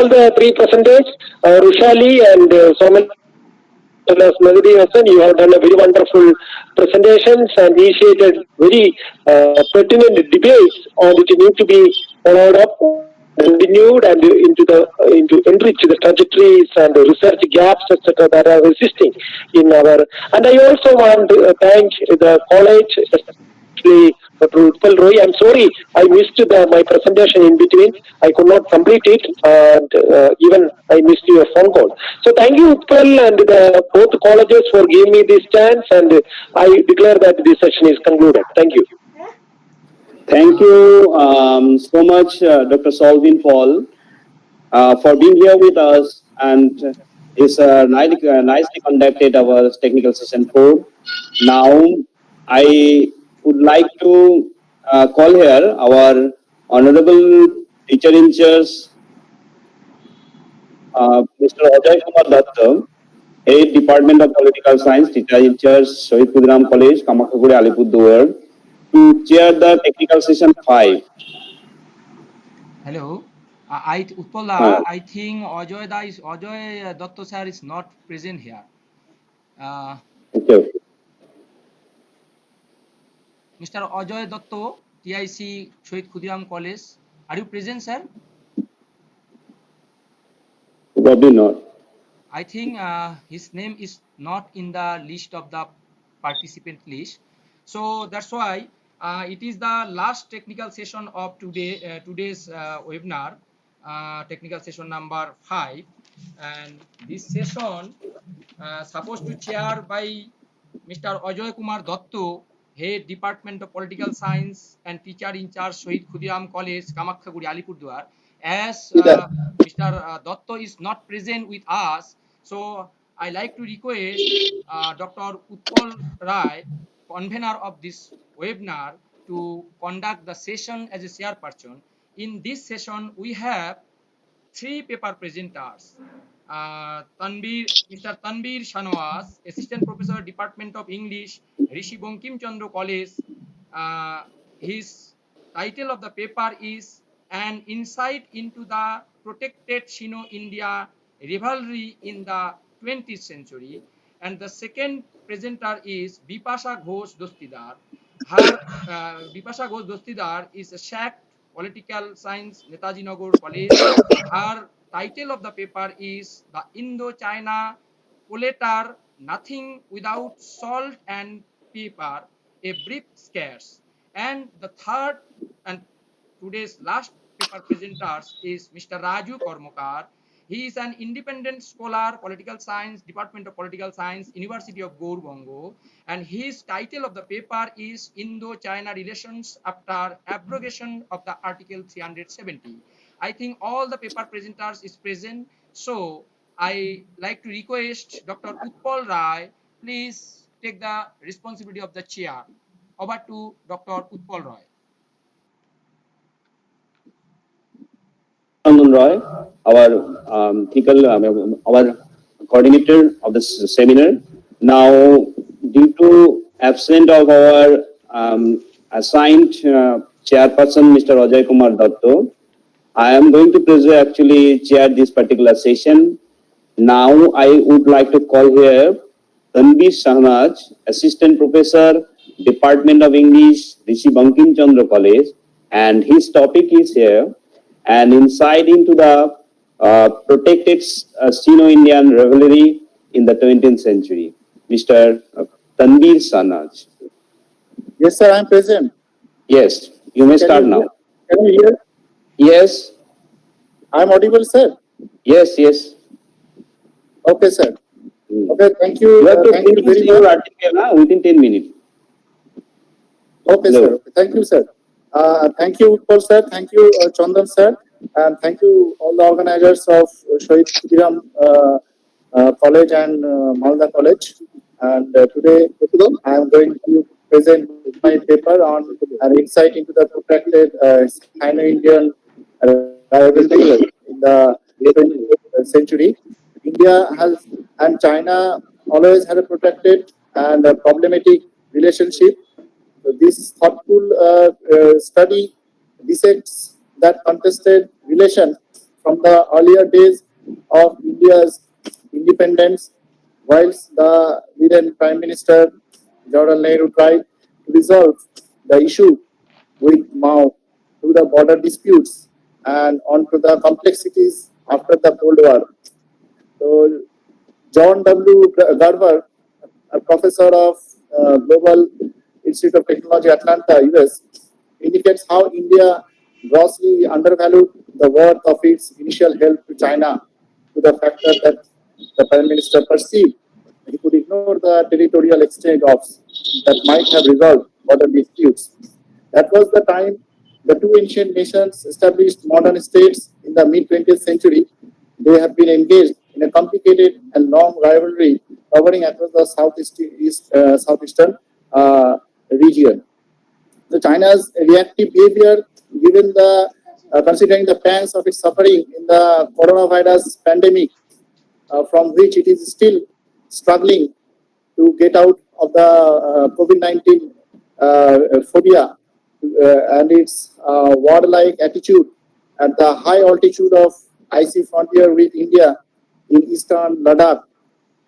all the three presenters, Rushali and Somal Melody Hassan. You have done a very wonderful presentations and initiated very pertinent debates on which need to be followed up, continued, and into enrich the trajectories and the research gaps, etc., that are existing in our. And I also want to thank the college, especially Dr. Utpal Roy. I'm sorry I missed my presentation in between. I could not complete it, and even I missed your phone call. So thank you, Utpal, and both colleges for giving me this chance, and I declare that this session is concluded. Thank you. Thank you so much, Dr. Solvin Paul, for being here with us, and it's nicely conducted our technical session 4. Now, I would like to call here our honorable teacher in charge, Mr. Ajay Kumar Datta, Head Department of Political Science, teacher in charge, Shohid Khudiram College, Kamakhaguri, Alipurduar, to chair the technical session 5. Hello. Utpal, I think Ajoy Datta sir is not present here. Okay. Mr. Ajoy Datta, TIC Shohid Khudiram College. Are you present, sir? Probably not. I think his name is not in the list of the participant list. So that's why it is the last technical session of today's webinar, technical session number 5. And this session supposed to chair by Mr. Ajoy Kumar Datta, Head Department of Political Science and Teacher in Charge, Shohid Khudiram College, Kamakhaguri, Alipurduar. As Mr. Datta is not present with us, so I like to request Dr. Utpal Rai, convener of this webinar, to conduct the session as a chairperson. In this session, we have 3 paper presenters. Mr. Tanbir Shanwas, Assistant Professor, Department of English, Rishi Bankim Chandra College. His title of the paper is An Insight into the Protected Sino-India Rivalry in the 20th Century. And the second presenter is Bipasha Ghosh Dostidar. Bipasha Ghosh Dostidar is a SHAC Political Science, Netaji Nagar College. Her title of the paper is The Indo-China Collator, Nothing Without Salt and Pepper, A Brief Scarce. And the third and today's last paper presenters is Mr. Raju Kormokar. He is an independent scholar, political science, Department of Political Science, University of Gaur and his title of the paper is Indo-China Relations After Abrogation of the Article 370. I think all the paper presenters is present, so I like to request Dr. Utpal Rai, please take the responsibility of the chair. Over to Dr. Utpal Rai. Roy, our coordinator of this seminar. Now, due to absence of our assigned chairperson, Mr. Ajay Kumar Datta, I am going to actually chair this particular session. Now, I would like to call here Tanbir Shahnaz, Assistant Professor, Department of English, Rishi Bankim Chandra College, and his topic is here, An Insight into the Protected Sino-Indian Rivalry in the 20th Century. Mr. Tanbir Shahnaz. Yes, sir, I am present. Yes, you may start now. Can you hear? Yes. I am audible, sir? Yes, yes. Okay, sir. Okay, thank you. You have to thank you finish very your much. article within 10 minutes. Okay, Hello. sir. Okay, thank you, sir. Thank you, Utpal, sir. Thank you, Chandan, sir. And thank you, all the organizers of Shohid Khudiram College and Malda College. And today, I am going to present my paper on an insight into the protected Sino-Indian rivalry in the 20th century. India has and China always had a protected and a problematic relationship. So this thoughtful study dissects that contested relation from the earlier days of India's independence, whilst the then Prime Minister Jawaharlal Nehru tried to resolve the issue with Mao to the border disputes and onto the complexities after the Cold War. So John W. Garver, a professor of Global Institute of Technology, Atlanta, US, indicates how India grossly undervalued the worth of its initial help to China to the factor that the Prime Minister perceived he could ignore the territorial exchange-offs that might have resolved border disputes. That was the time the two ancient nations established modern states in the mid-20th century. They have been engaged in a complicated and long rivalry covering across the southeastern region. So China's reactive behavior, given the considering the pangs of its suffering in the coronavirus pandemic, from which it is still struggling to get out of the COVID-19 phobia, and its warlike attitude at the high altitude of icy frontier with India in eastern Ladakh,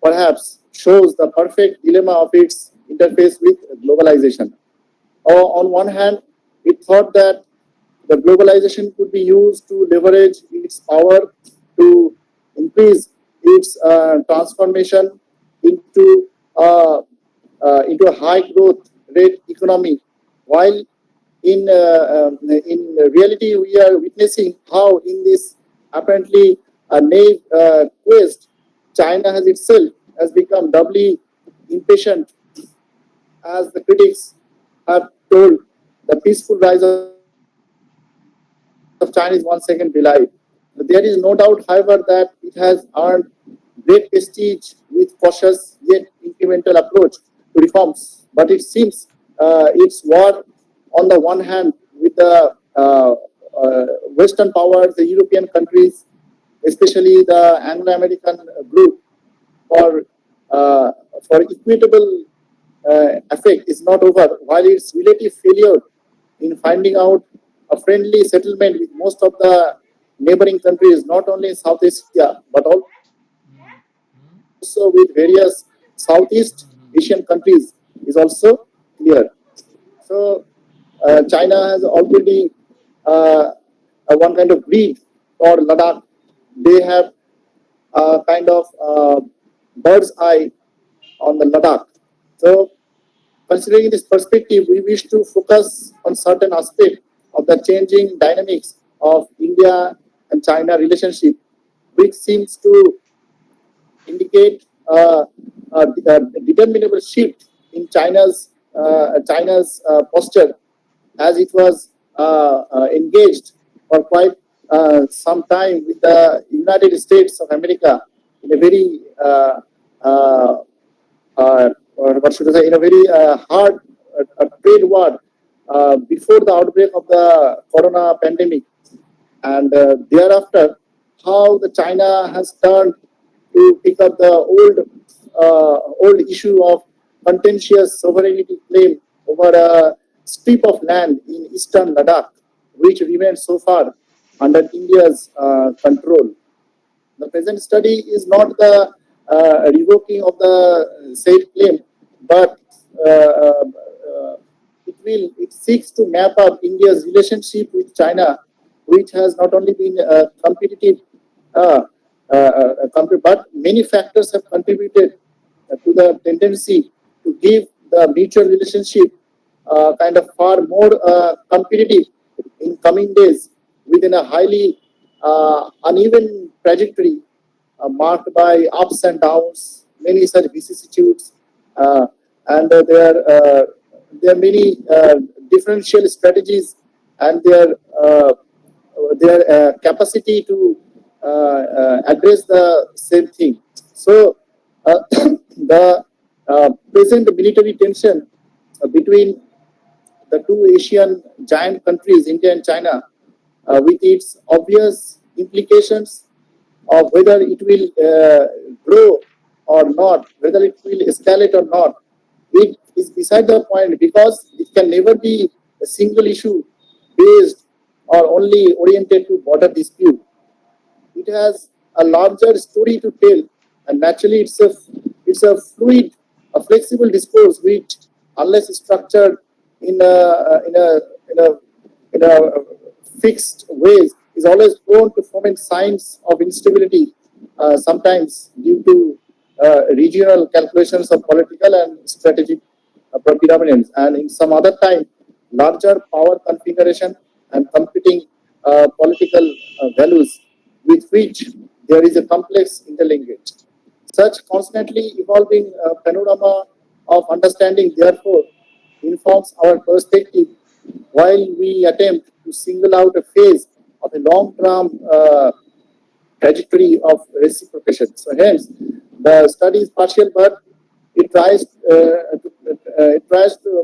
perhaps shows the perfect dilemma of its interface with globalization. On one hand, it thought that the globalization could be used to leverage its power to increase its transformation into a high growth rate economy, while in reality we are witnessing how in this apparently naive quest, China has become doubly impatient, as the critics have told. The peaceful rise of China is once again belied. There is no doubt, however, that it has earned great prestige with cautious yet incremental approach to reforms. But it seems its war, on the one hand, with the Western powers, the European countries, especially the Anglo-American group, for equitable effect is not over, while its relative failure in finding out a friendly settlement with most of the neighboring countries, not only in Southeast Asia, but also with various Southeast Asian countries, is also clear. So, China has already one kind of greed for Ladakh. They have a kind of bird's eye on the Ladakh. So, considering this perspective, we wish to focus on certain aspects of the changing dynamics of India and China relationship, which seems to indicate a determinable shift in China's posture, as it was engaged for quite some time with the United States of America in a very what should I say, in a very hard trade war before the outbreak of the corona pandemic, and thereafter, how the China has turned to pick up the old issue of contentious sovereignty claim over a strip of land in eastern Ladakh, which remains so far under India's control. The present study is not the revoking of the said claim, but it seeks to map up India's relationship with China, which has not only been competitive, but many factors have contributed to the tendency to give the mutual relationship kind of far more competitive in coming days within a highly uneven trajectory marked by ups and downs, many such vicissitudes, and there are many differential strategies and their capacity to address the same thing. So, the present military tension between the two Asian giant countries, India and China, with its obvious implications of whether it will grow or not, whether it will escalate or not, it is beside the point, because it can never be a single issue based or only oriented to border dispute. it has a larger story to tell, and naturally it's a fluid, a flexible discourse which, unless structured in a fixed ways, is always prone to foment signs of instability, sometimes due to regional calculations of political and strategic predominance, and in some other time, larger power configuration and competing political values with which there is a complex interlinkage. Such constantly evolving panorama of understanding, therefore, informs our perspective while we attempt to single out a phase of a long-term trajectory of reciprocation. So, hence, the study is partial, but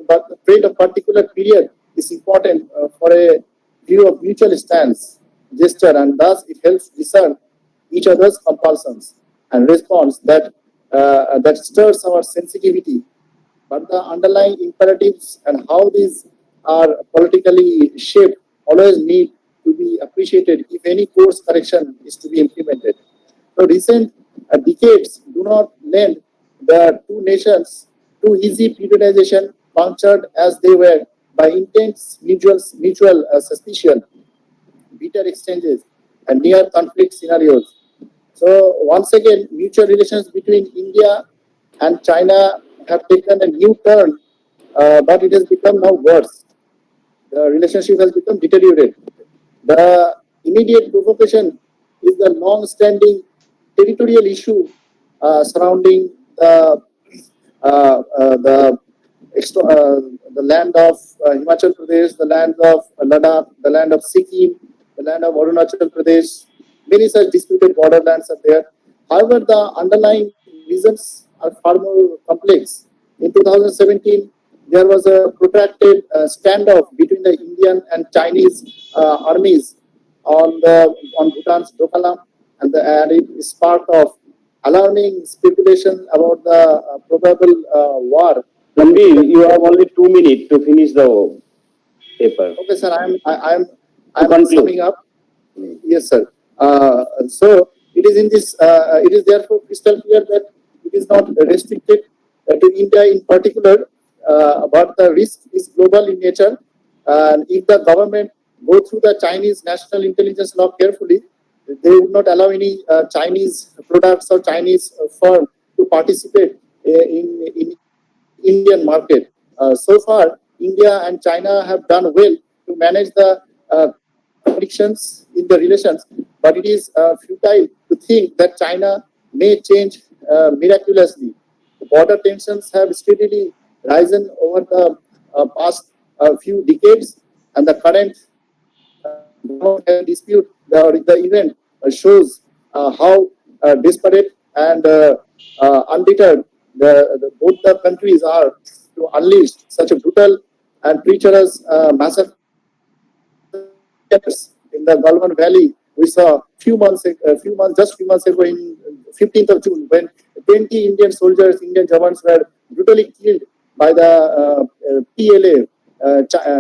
but the trend of particular period is important for a view of mutual stance, gesture, and thus it helps discern each other's compulsions and response that stirs our sensitivity. But the underlying imperatives and how these are politically shaped always need to be appreciated if any course correction is to be implemented. So recent decades do not lend the two nations to easy periodization, punctured as they were by intense mutual suspicion, bitter exchanges, and near conflict scenarios. So once again, mutual relations between India and China have taken a new turn, but it has become now worse. The relationship has become deteriorated. The immediate provocation is the long-standing territorial issue surrounding the the land of Himachal Pradesh, the land of Ladakh, the land of Sikkim, the land of Arunachal Pradesh. Many such disputed borderlands are there. However, the underlying reasons are far more complex. In 2017, there was a protracted standoff between the Indian and Chinese armies on Bhutan's Doklam, and it sparked of alarming speculation about the probable war. Ranbir, you have only 2 minutes to finish the paper. Okay, sir. I'm conclude. summing up. Yes, sir. So it is in this. It is therefore crystal clear that it is not restricted to India in particular, but the risk is global in nature. And if the government go through the Chinese national intelligence law carefully, they would not allow any Chinese products or Chinese firm to participate in Indian market. So far, India and China have done well to manage the frictions in the relations, but it is futile to think that China may change miraculously. The border tensions have steadily risen over the past few decades, and the current dispute, the event shows how desperate and undeterred both the countries are to unleash such a brutal and treacherous massacre in the Galwan Valley. We saw few months ago, in 15th of June, when 20 Indian soldiers, Indian Jawans were brutally killed by the PLA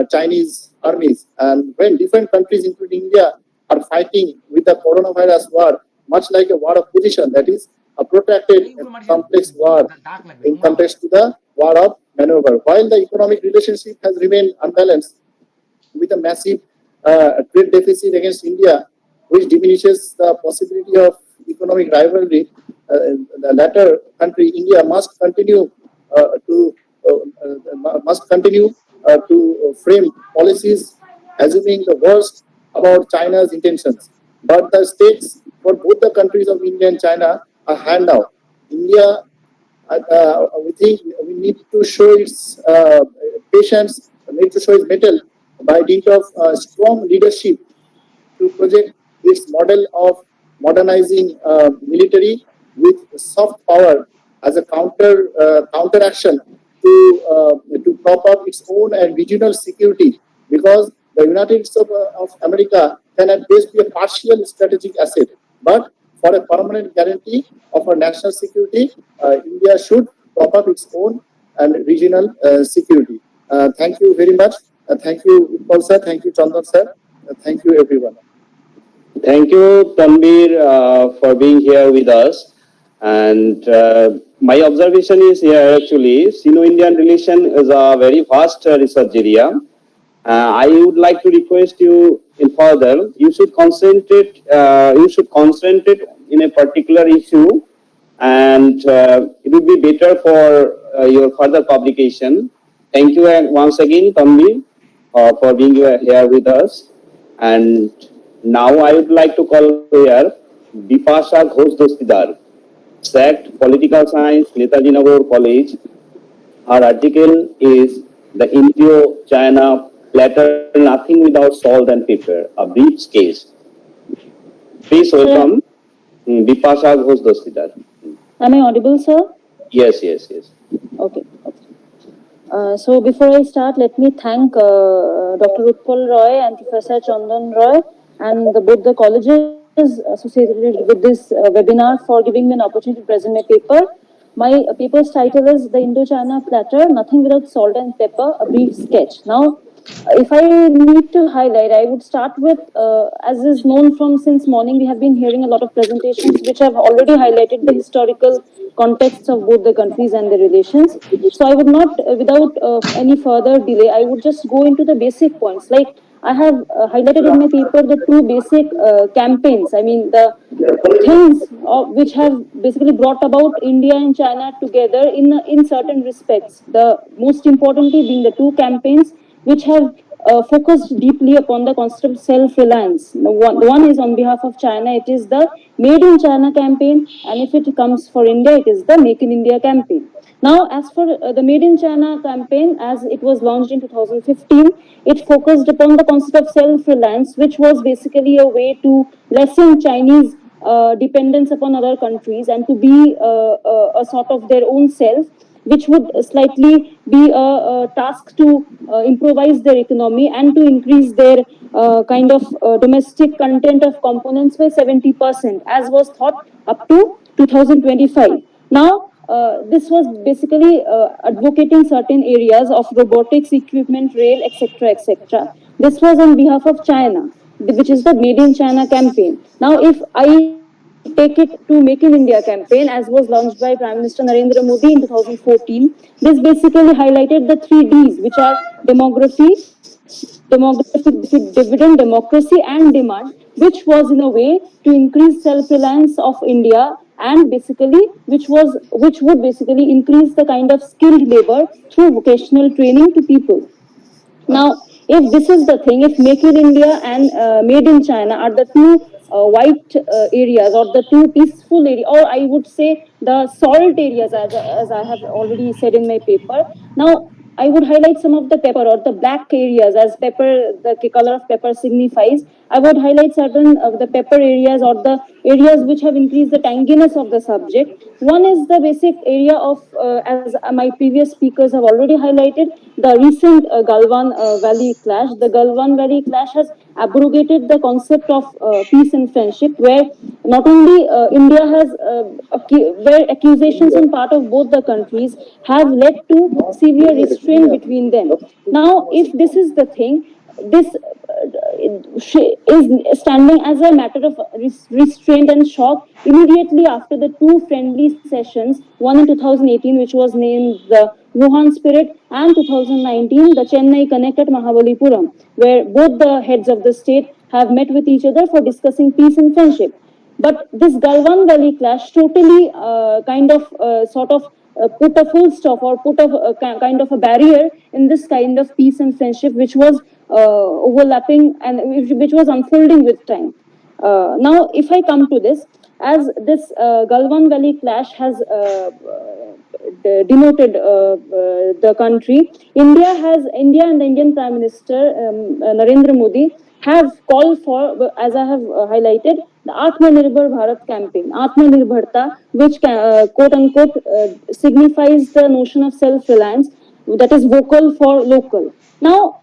Chinese armies. And when different countries, including India, are fighting with the coronavirus war, much like a war of position, that is a protracted and complex war in contrast to the war of maneuver. While the economic relationship has remained unbalanced with a massive trade deficit against India, which diminishes the possibility of economic rivalry, the latter country, India, must continue to frame policies assuming the worst about China's intentions. But the stakes for both the countries of India and China are handout. India, we think we need to show its patience, need to show its mettle by dint of strong leadership to project its model of modernizing military with soft power as a counteraction to prop up its own and regional security, because the United States of America can at best be a partial strategic asset, but for a permanent guarantee of our national security, India should prop up its own and regional security. Thank you very much. Thank you, Utpal sir. Thank you, Chandan sir. Thank you, everyone. Thank you, Tanvir, for being here with us. And my observation is here actually, Sino-Indian relation is a very vast research area. I would like to request you in further, you should concentrate in a particular issue, and it would be better for your further publication. Thank you once again, Tanvir, for being here with us. And now I would like to call here Bipasha Ghosh Dostidar, SACT Political Science, Netaji Nagar College. Her article is The Indo-China Platter Nothing Without Salt and Pepper, a brief sketch. Please welcome Bipasha Ghosh Dostidar. Am I audible, sir? Yes, yes, yes. Okay. So before I start, let me thank Dr. Utpal Roy and Professor Chandan Roy and both the colleges associated with this webinar for giving me an opportunity to present my paper. My paper's title is The Indo-China Platter, Nothing Without Salt and Pepper, a Brief Sketch. Now, if I need to highlight, I would start with, as is known from since morning, we have been hearing a lot of presentations which have already highlighted the historical contexts of both the countries and their relations. So I would not, without any further delay, I would just go into the basic points. Like I have highlighted in my paper the two basic campaigns. I mean, the things which have basically brought about India and China together in certain respects. The most importantly being the two campaigns which have focused deeply upon the concept of self-reliance. The one is on behalf of China, it is the Made in China campaign, and if it comes for India, it is the Make in India campaign. Now, as for the Made in China campaign, as it was launched in 2015, it focused upon the concept of self-reliance, which was basically a way to lessen Chinese dependence upon other countries and to be a sort of their own self, which would slightly be a task to improvise their economy and to increase their kind of domestic content of components by 70%, as was thought up to 2025. Now, this was basically advocating certain areas of robotics, equipment, rail, etc., etc. This was on behalf of China, which is the Made in China campaign. Now, if I take it to Make in India campaign, as was launched by Prime Minister Narendra Modi in 2014, this basically highlighted the three Ds, which are demography, demographic dividend, democracy, and demand, which was in a way to increase self-reliance of India, and basically which would basically increase the kind of skilled labor through vocational training to people. Now, if this is the thing, if Make in India and Made in China are the two white areas, or the two peaceful areas, or I would say the salt areas, as I have already said in my paper. Now, I would highlight some of the pepper or the black areas, as pepper, the color of pepper signifies. I would highlight certain of the pepper areas or the areas which have increased the tanginess of the subject. One is the basic area of, as my previous speakers have already highlighted, the recent Galwan Valley clash. The Galwan Valley clash has abrogated the concept of peace and friendship, where not only India has, where accusations on part of both the countries have led to severe restraint between them. Now, if this is the thing, this is standing as a matter of restraint and shock immediately after the two friendly sessions, one in 2018, which was named the Wuhan Spirit, and 2019, the Chennai Connect at Mahabalipuram, where both the heads of the state have met with each other for discussing peace and friendship. But this Galwan Valley clash totally sort of put a full stop, or put a kind of a barrier in this kind of peace and friendship, which was overlapping and which was unfolding with time. Now, if I come to this, as this Galwan Valley clash has denoted the country, India and the Indian Prime Minister Narendra Modi have called for, as I have highlighted, the Atmanirbhar Bharat campaign. Atmanirbharta, which quote unquote signifies the notion of self-reliance, that is vocal for local. Now,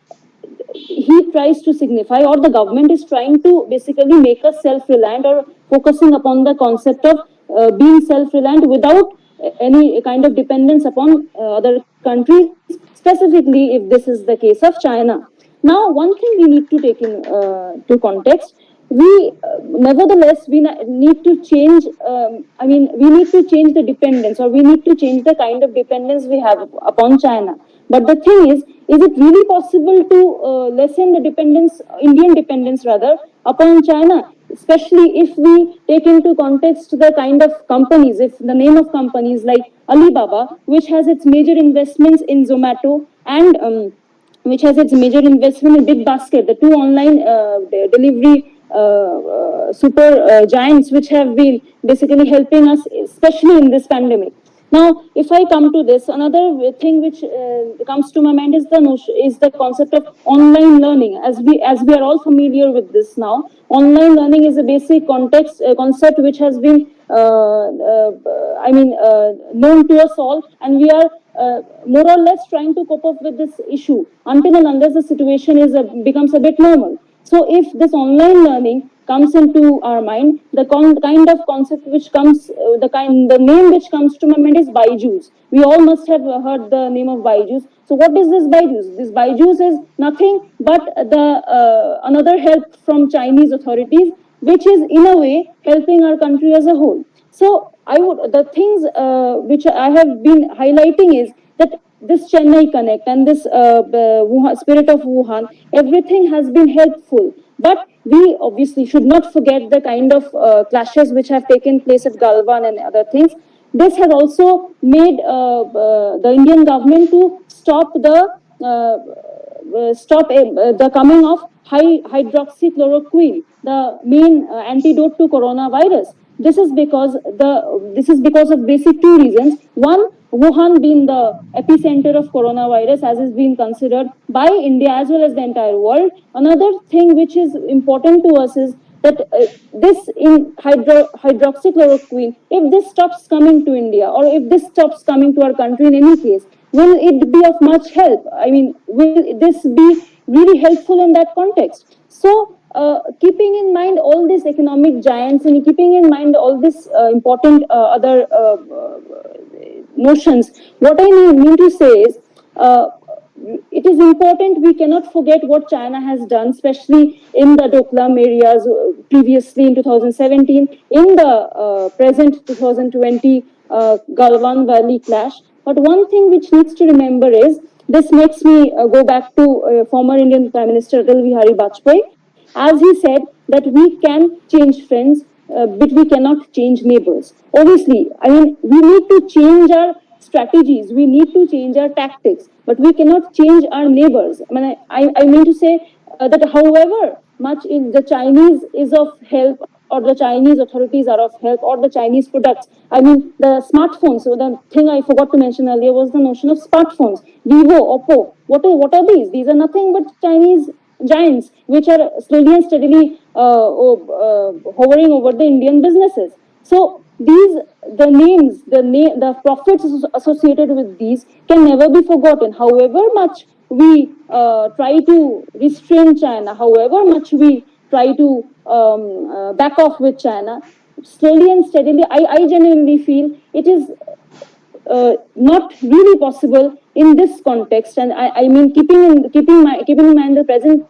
he tries to signify, or the government is trying to basically make us self-reliant, or focusing upon the concept of being self-reliant without any kind of dependence upon other countries, specifically if this is the case of China. Now, one thing we need to take in to context, we nevertheless need to change. We need to change the dependence, or we need to change the kind of dependence we have upon China. But the thing is it really possible to lessen the dependence, Indian dependence rather, upon China? Especially if we take into context the kind of companies, if the name of companies like Alibaba, which has its major investments in Zomato, and which has its major investment in Big Basket, the two online delivery super giants, which have been basically helping us, especially in this pandemic. Now, if I come to this, another thing which comes to my mind is the concept of online learning. As we are all familiar with this now, online learning is a basic concept which has been known to us all, and we are more or less trying to cope up with this issue until and unless the situation becomes a bit normal. So, if this online learning comes into our mind, the kind of concept which comes, the name which comes to my mind is Byju's. We all must have heard the name of Byju's. So, what is this Byju's? This Byju's is nothing but the another help from Chinese authorities, which is in a way helping our country as a whole. So, the things which I have been highlighting is that this Chennai Connect and this Spirit of Wuhan, everything has been helpful. But we obviously should not forget the kind of clashes which have taken place at Galwan and other things. This has also made the Indian government to stop the coming of hydroxychloroquine, the main antidote to coronavirus. This is because of basic two reasons. One, Wuhan being the epicenter of coronavirus, as is being considered by India as well as the entire world. Another thing which is important to us is that this in hydroxychloroquine, if this stops coming to India, or if this stops coming to our country in any case, will it be of much help? Will this be really helpful in that context? So, keeping in mind all these economic giants and keeping in mind all these important other notions, what I mean to say is, it is important we cannot forget what China has done, especially in the Doklam areas previously in 2017, in the present 2020 Galwan Valley clash. But one thing which needs to remember is, this makes me go back to former Indian Prime Minister Atal Bihari Vajpayee, as he said that we can change friends, but we cannot change neighbors. Obviously, we need to change our strategies, we need to change our tactics, but we cannot change our neighbors. I mean to say that however much the Chinese is of help, or the Chinese authorities are of help, or the Chinese products. The smartphones. So the thing I forgot to mention earlier was the notion of smartphones. Vivo, Oppo. What are these? These are nothing but Chinese giants, which are slowly and steadily hovering over the Indian businesses. So the profits associated with these can never be forgotten. However much we try to restrain China, however much we try to back off with China, slowly and steadily, I genuinely feel it is not really possible in this context. And keeping in mind the present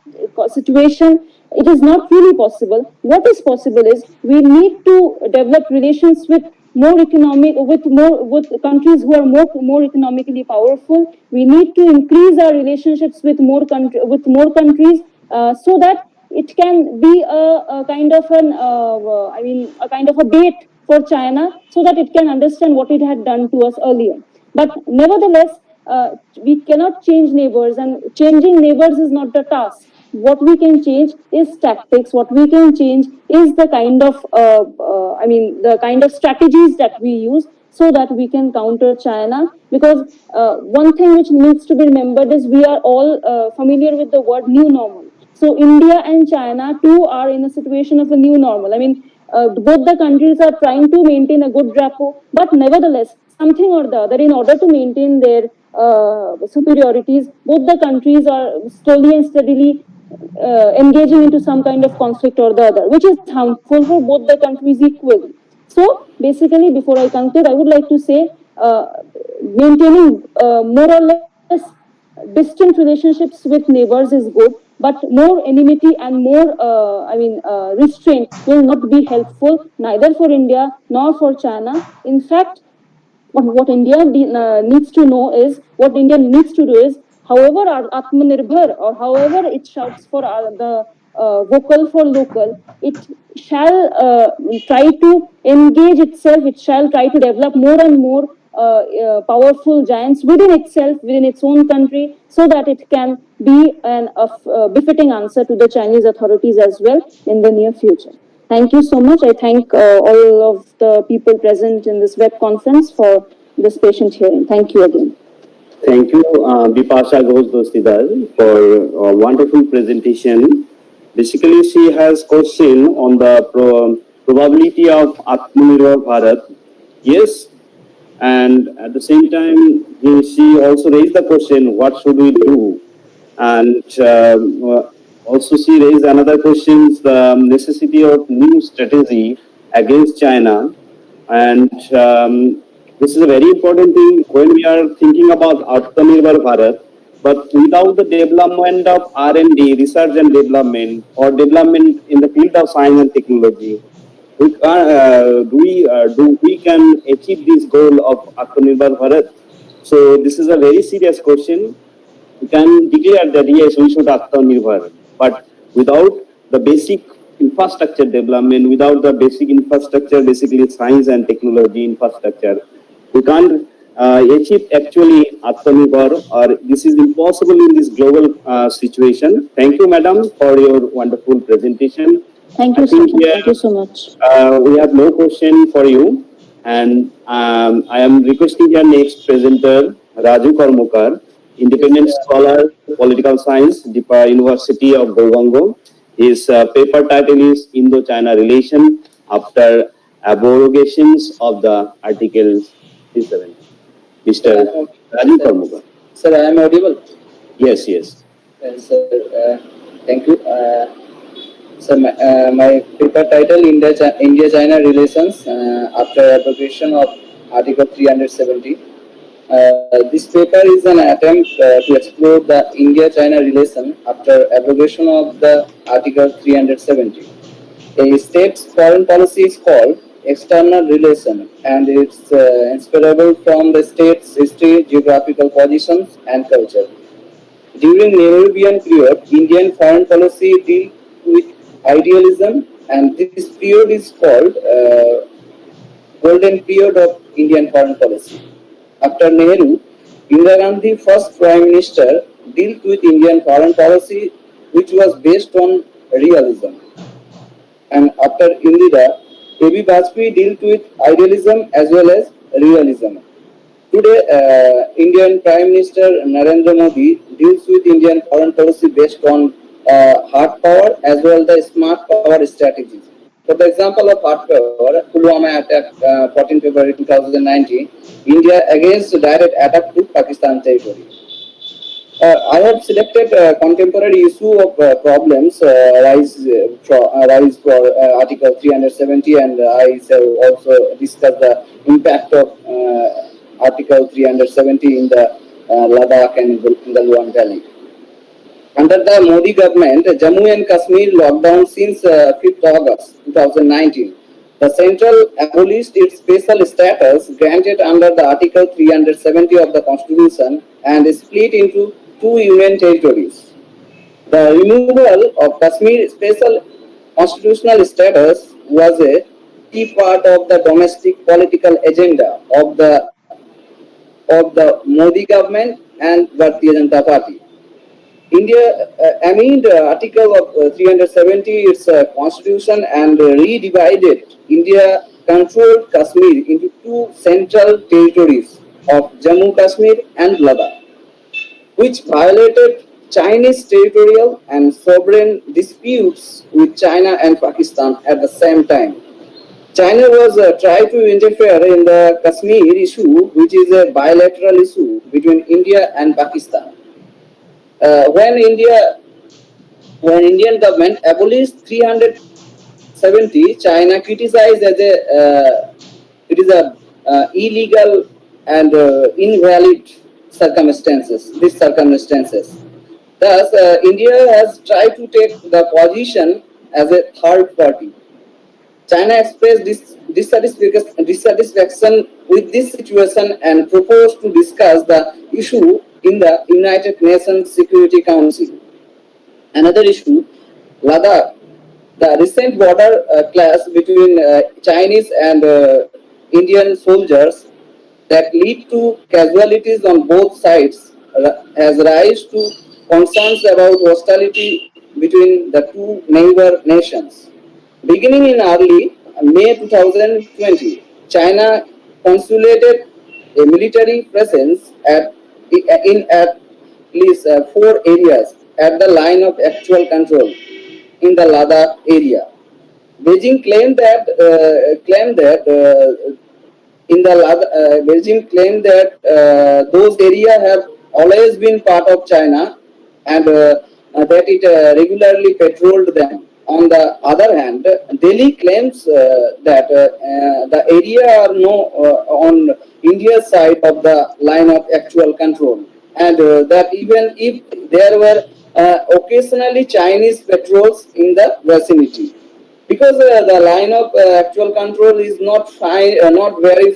situation, it is not really possible. What is possible is, we need to develop relations with countries who are more economically powerful. We need to increase our relationships with more countries, so that it can be a kind of a bait for China, so that it can understand what it had done to us earlier. But nevertheless, we cannot change neighbors, and changing neighbors is not the task. What we can change is tactics. What we can change is the kind of strategies that we use, so that we can counter China. Because one thing which needs to be remembered is, we are all familiar with the word new normal. So India and China too are in a situation of a new normal. Both the countries are trying to maintain a good rapport, but nevertheless, something or the other, in order to maintain their superiorities, both the countries are slowly and steadily engaging into some kind of conflict or the other, which is harmful for both the countries equally. So, basically, before I conclude, I would like to say, maintaining more or less distant relationships with neighbors is good, but more enmity and more, restraint will not be helpful neither for India nor for China. In fact, what India needs to know is, what India needs to do is, however our Atmanirbhar, or however it shouts for the vocal for local, it shall try to engage itself, it shall try to develop more and more powerful giants within itself, within its own country, so that it can be a befitting answer to the Chinese authorities as well in the near future. Thank you so much. I thank all of the people present in this web conference for this patient hearing. Thank you again. Thank you, Bipasha Ghosh Dostidar, for a wonderful presentation. Basically, she has question on the probability of Atmanirbhar Bharat. Yes, and at the same time, she also raised the question, what should we do? And also she raised another question, the necessity of new strategy against China. And this is a very important thing when we are thinking about Atmanirbhar Bharat. But without the development of R&D, research and development, or development in the field of science and technology, we can achieve this goal of Atmanirbhar Bharat? So this is a very serious question. We can declare that yes, we should Atmanirbhar, but without the basic infrastructure development, without the basic infrastructure, basically science and technology infrastructure, we can't achieve actually Atmanirbhar, or this is impossible in this global situation. Thank you, madam, for your wonderful presentation. Thank you, sir. Thank you so much. We have no question for you, and I am requesting your next presenter, Raju Karmukar, independent scholar, political science, University of Gurgaon. His paper title is Indo-China Relation after abrogations of the Article 37. Mr. Raju Karmukar. Sir, I am audible. Yes, yes. Sir, thank you. Sir, my paper title, India-China Relations after abrogation of Article 370. This paper is an attempt to explore the India-China relation after abrogation of the Article 370. A state's foreign policy is called external relation, and it's inseparable from the state's history, geographical positions, and culture. During Nehruvian period, Indian foreign policy dealt with idealism, and this period is called golden period of Indian foreign policy. After Nehru, Indira Gandhi, first Prime Minister, dealt with Indian foreign policy, which was based on realism. And after Indira, A.B. Vajpayee dealt with idealism as well as realism. Today, Indian Prime Minister Narendra Modi deals with Indian foreign policy based on hard power as well as smart power strategies. For the example of hard power, Pulwama attack 14 February 2019, India against direct attack to Pakistan territory. I have selected a contemporary issue of problems rise for Article 370, and I shall also discuss the impact of Article 370 in the Ladakh and in the Luang Valley. Under the Modi government, Jammu and Kashmir lockdown since 5th August 2019. The central abolished its special status granted under the Article 370 of the Constitution and split into two union territories. The removal of Kashmir special constitutional status was a key part of the domestic political agenda of the Modi government and Bharatiya Janata Party. India amended Article of 370 its constitution and redivided India controlled Kashmir into two central territories of Jammu Kashmir and Ladakh, which violated Chinese territorial and sovereign disputes with China and Pakistan at the same time. China was trying to interfere in the Kashmir issue, which is a bilateral issue between India and Pakistan. When Indian government abolished 370, China criticized as it is a illegal and invalid circumstances. These circumstances, Thus, India has tried to take the position as a third party. China expressed dissatisfaction with this situation and proposed to discuss the issue in the United Nations Security Council. Another issue, Ladakh. The recent border clash between Chinese and Indian soldiers that lead to casualties on both sides has raised to concerns about hostility between the two neighbor nations. Beginning in early May 2020, China consolidated a military presence in at least four areas at the line of actual control in the Ladakh area. Beijing claimed that Beijing claimed that those areas have always been part of China and that it regularly patrolled them. On the other hand, Delhi claims that the area are no on India's side of the line of actual control, and that even if there were occasionally Chinese patrols in the vicinity, because the line of actual control is not very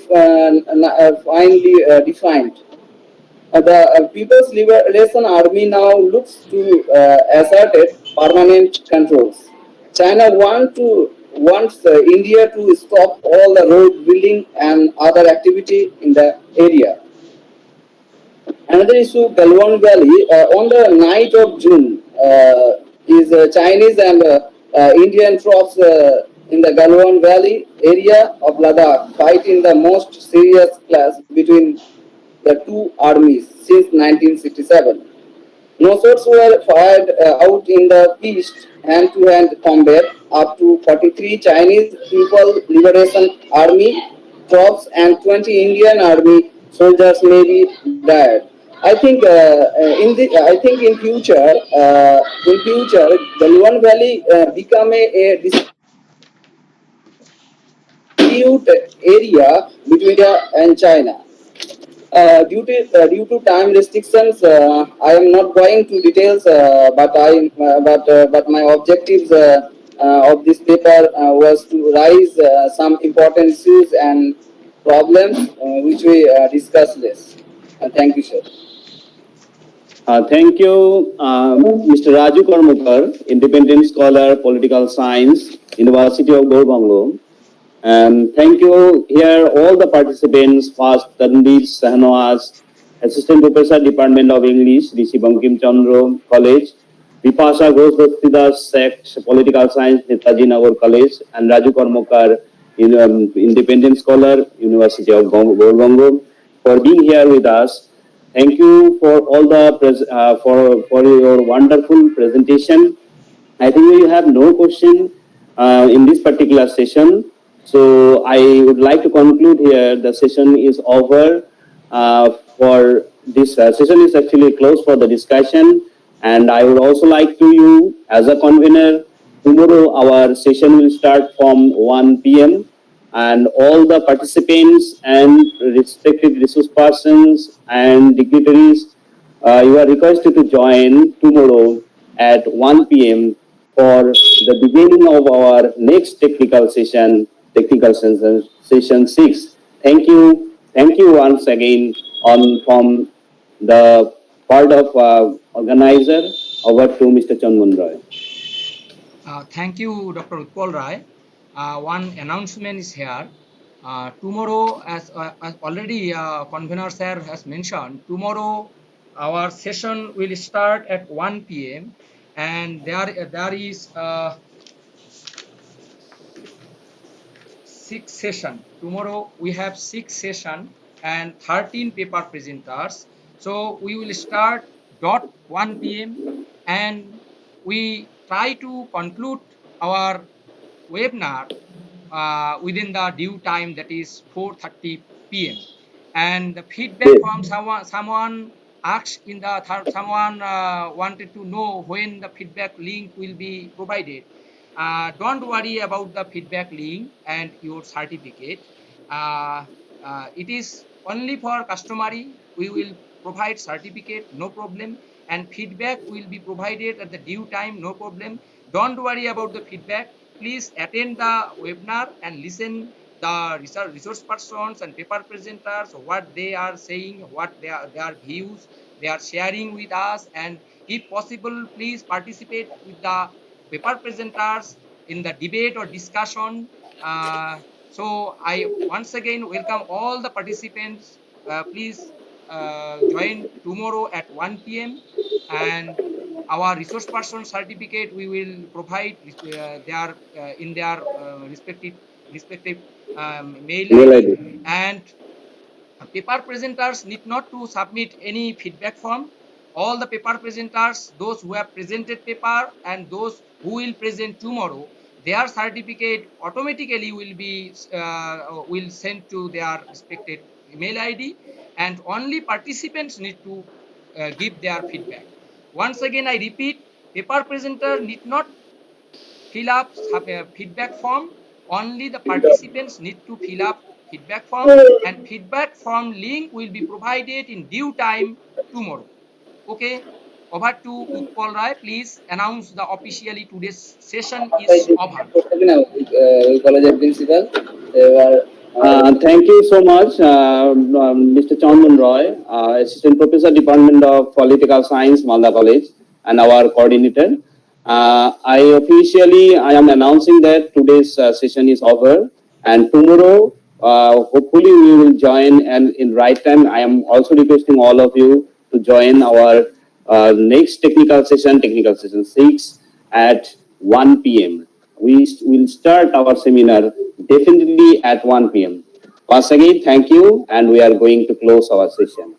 finely defined. The People's Liberation Army now looks to assert it permanent controls. China wants India to stop all the road building and other activity in the area. Another issue, Galwan Valley. On the night of June, is Chinese and Indian troops in the Galwan Valley area of Ladakh fight in the most serious clash between the two armies since 1967. No shots were fired out in the peaced hand-to-hand combat. Up to 43 Chinese People Liberation Army troops and 20 Indian Army soldiers may be died. I think in future, Galwan Valley become a dispute area between India and China. Due to time restrictions, I am not going to details, but my objectives of this paper was to raise some important issues and problems which we discussed this. Thank you, sir. Thank you, Mr. Raju Karmukar, independent scholar, political science, University of Gorbanglo. And thank you here all the participants, first Tanvir Sahnawaz, Assistant Professor, Department of English, Rishi Bankim Chandra College, Vipasha Ghosh Bhastidas, Sect, Political Science, Netaji Nagar College, and Raju Karmukar, independent scholar, University of Gorbanglo, for being here with us. Thank you for all the for your wonderful presentation. I think we have no question in this particular session. So I would like to conclude here. The session is over. For this session is actually closed for the discussion. And I would also like to you, as a convener, tomorrow our session will start from 1 p.m. And all the participants and respected resource persons and dignitaries, you are requested to join tomorrow at 1 p.m. for the beginning of our next technical session, session 6. Thank you once again from the part of organizer. Over to Mr. Chandan Roy. Thank you, Dr. Utpal Rai. One announcement is here. Tomorrow, as already convener sir has mentioned, tomorrow our session will start at 1 p.m. and there is 6 session. Tomorrow we have 6 session and 13 paper presenters. So we will start dot 1 p.m. and we try to conclude our webinar within the due time, that is 4:30 p.m. And the feedback from someone asked in the someone wanted to know when the feedback link will be provided. Don't worry about the feedback link and your certificate. It is only for customary. We will provide certificate, no problem. and feedback will be provided at the due time, no problem. Don't worry about the feedback. Please attend the webinar and listen the resource persons and paper presenters, what they are saying, what their views they are sharing with us, and if possible, please participate with the paper presenters in the debate or discussion. So I once again welcome all the participants. Please join tomorrow at 1 p.m. and our resource person certificate we will provide their in their respective mail Mail ID, ID. and paper presenters need not to submit any feedback form. All the paper presenters, those who have presented paper and those who will present tomorrow, their certificate automatically will send to their respected email ID, and only participants need to give their feedback. Once again, I repeat, paper presenter need not fill up feedback form. Only the participants need to fill up feedback form, and feedback form link will be provided in due time tomorrow. Okay, over to Utpal Rai. Please announce the officially today's session is over. College principal, they were Thank you so much, Mr. Chandan Roy, Assistant Professor, Department of Political Science, Malda College, and our coordinator. I am announcing that today's session is over, and tomorrow, hopefully, we will join and in right time. I am also requesting all of you to join our next technical session 6 at 1 p.m. We will start our seminar definitely at 1 p.m. Once again, thank you, and we are going to close our session.